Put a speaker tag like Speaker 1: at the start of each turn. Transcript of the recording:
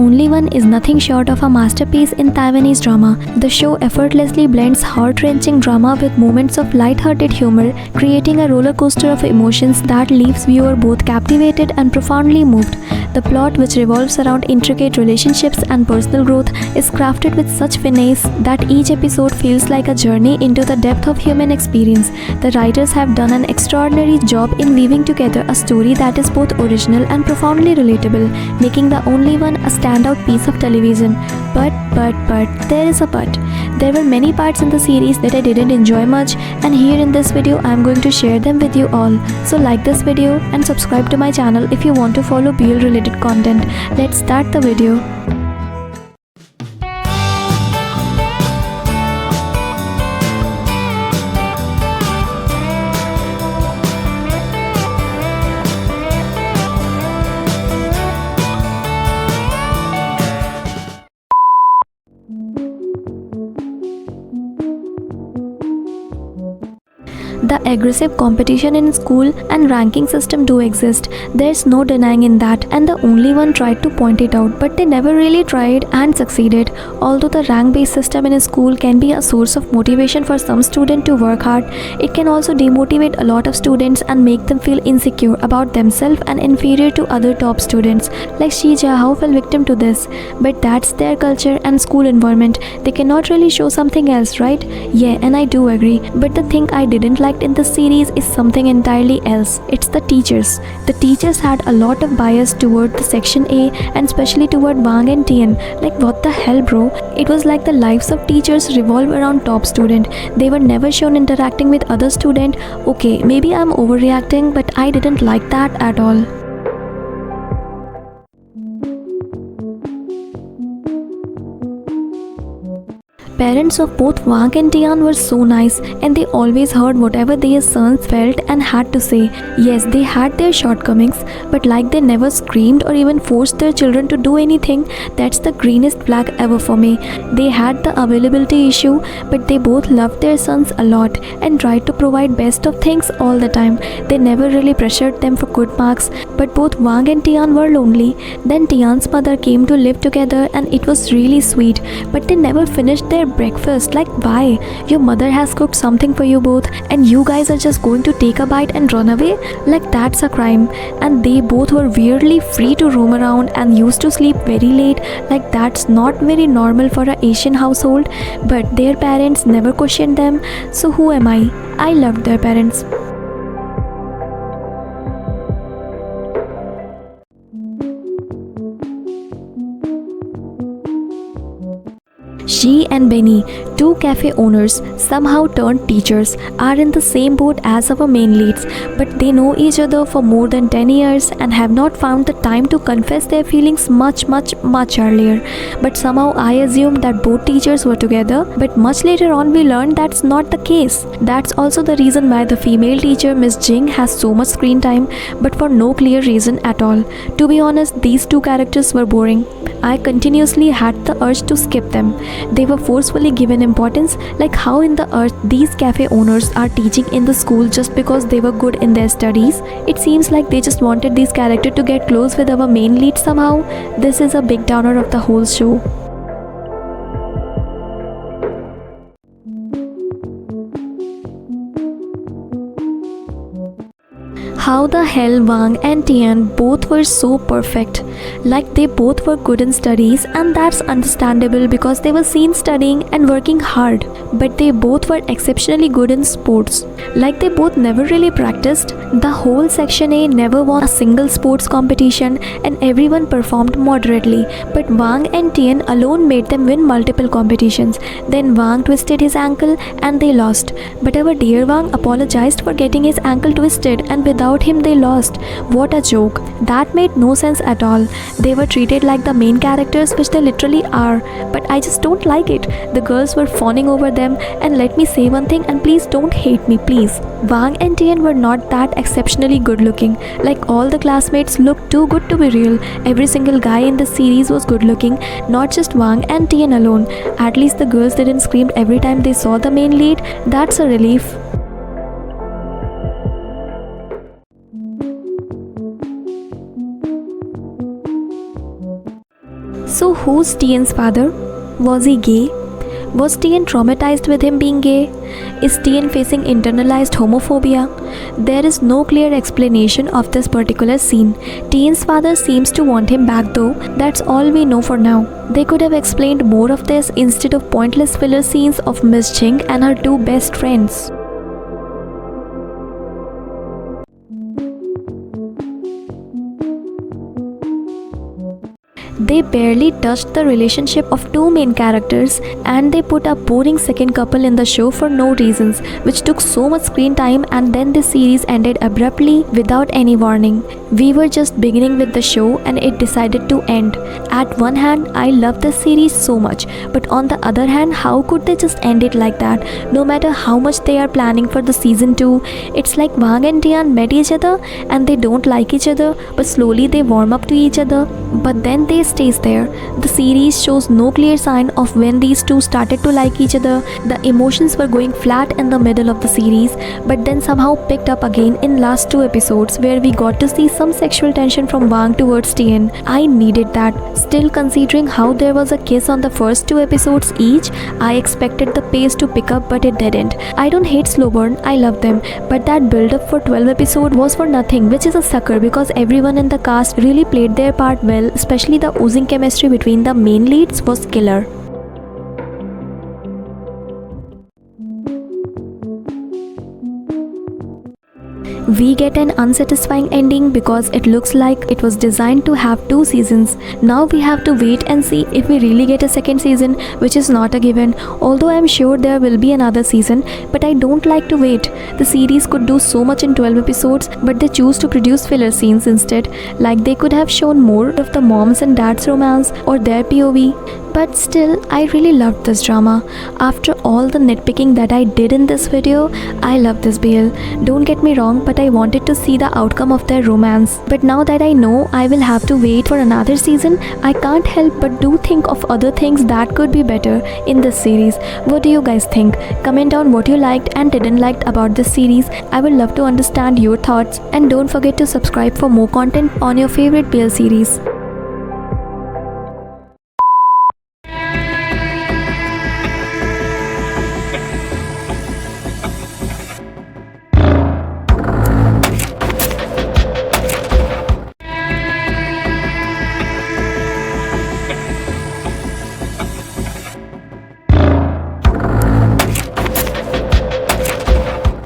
Speaker 1: Only One is nothing short of a masterpiece in Taiwanese drama. The show effortlessly blends heart-wrenching drama with moments of light-hearted humor, creating a roller coaster of emotions that leaves viewer both captivated and profoundly moved. The plot, which revolves around intricate relationships and personal growth, is crafted with such finesse that each episode feels like a journey into the depth of human experience. The writers have done an extraordinary job in weaving together a story that is both original and profoundly relatable, making The Only One a standout piece of television. But, there is a but. There were many parts in the series that I didn't enjoy much, and here in this video I am going to share them with you all. So like this video and subscribe to my channel if you want to follow BL related content. Let's start the video. The aggressive competition in school and ranking system do exist. There's no denying in that, and The Only One tried to point it out, but they never really tried and succeeded. Although the rank-based system in a school can be a source of motivation for some students to work hard, it can also demotivate a lot of students and make them feel insecure about themselves and inferior to other top students. Like Shi Jiahao fell victim to this, but that's their culture and school environment. They cannot really show something else, right? Yeah, and I do agree, but the thing I didn't like in this series is something entirely else. It's the teachers. The teachers had a lot of bias toward the section A and especially toward Wang and Tian. Like, what the hell, bro? It was like the lives of teachers revolve around top student. They were never shown interacting with other student. Okay, maybe I'm overreacting, but I didn't like that at all. Parents of both Wang and Tian were so nice, and they always heard whatever their sons felt and had to say. Yes, they had their shortcomings, but like they never screamed or even forced their children to do anything. That's the greenest flag ever for me. They had the availability issue, but they both loved their sons a lot and tried to provide best of things all the time. They never really pressured them for good marks, but both Wang and Tian were lonely. Then Tian's mother came to live together and it was really sweet, but they never finished their breakfast. Like, why? Your mother has cooked something for you both and you guys are just going to take a bite and run away? Like, that's a crime. And they both were weirdly free to roam around and used to sleep very late. Like, that's not very normal for an Asian household, but their parents never questioned them. So who am I? I loved their parents. She and Benny, two cafe owners, somehow turned teachers, are in the same boat as our main leads, but they know each other for more than 10 years and have not found the time to confess their feelings much earlier. But somehow I assumed that both teachers were together, but much later on we learned that's not the case. That's also the reason why the female teacher, Miss Jing, has so much screen time, but for no clear reason at all. To be honest, these two characters were boring. I continuously had the urge to skip them. They were forcefully given importance, like how in the earth these cafe owners are teaching in the school just because they were good in their studies. It seems like they just wanted these characters to get close with our main lead somehow. This is a big downer of the whole show. How the hell Wang and Tian both were so perfect. Like, they both were good in studies, and that's understandable because they were seen studying and working hard. But they both were exceptionally good in sports. Like, they both never really practiced. The whole section A never won a single sports competition and everyone performed moderately. But Wang and Tian alone made them win multiple competitions. Then Wang twisted his ankle and they lost. But our dear Wang apologized for getting his ankle twisted, and without him they lost. What a joke. That made no sense at all. They were treated like the main characters, which they literally are, but I just don't like it. The girls were fawning over them, and let me say one thing, and please don't hate me, please. Wang and Tian were not that exceptionally good looking. Like, all the classmates looked too good to be real. Every single guy in the series was good looking, not just Wang and Tian alone. At least the girls didn't scream every time they saw the main lead. That's a relief. So who's Tian's father? Was he gay? Was Tian traumatized with him being gay? Is Tian facing internalized homophobia? There is no clear explanation of this particular scene. Tian's father seems to want him back though. That's all we know for now. They could have explained more of this instead of pointless filler scenes of Miss Jing and her two best friends. They barely touched the relationship of two main characters, and they put a boring second couple in the show for no reasons, which took so much screen time, and then the series ended abruptly without any warning. We were just beginning with the show and it decided to end. At one hand, I love the series so much, but on the other hand, how could they just end it like that? No matter how much they are planning for the season 2, it's like Wang and Tian met each other and they don't like each other, but slowly they warm up to each other, but then they stays there. The series shows no clear sign of when these two started to like each other. The emotions were going flat in the middle of the series, but then somehow picked up again in last 2 episodes where we got to see some sexual tension from Wang towards Tian. I needed that. Still, considering how there was a kiss on the first 2 episodes each, I expected the pace to pick up, but it didn't. I don't hate slow burn, I love them, but that build up for 12 episodes was for nothing, which is a sucker because everyone in the cast really played their part well, especially the oozing chemistry between the main leads was killer. We get an unsatisfying ending because it looks like it was designed to have 2 seasons. Now we have to wait and see if we really get a second season, which is not a given, although I am sure there will be another season, but I don't like to wait. The series could do so much in 12 episodes, but they choose to produce filler scenes instead, like they could have shown more of the moms and dads romance or their POV. But still, I really loved this drama. After all the nitpicking that I did in this video, I love this BL. Don't get me wrong, but I wanted to see the outcome of their romance. But now that I know I will have to wait for another season, I can't help but do think of other things that could be better in this series. What do you guys think? Comment down what you liked and didn't like about this series. I would love to understand your thoughts, and don't forget to subscribe for more content on your favorite BL series.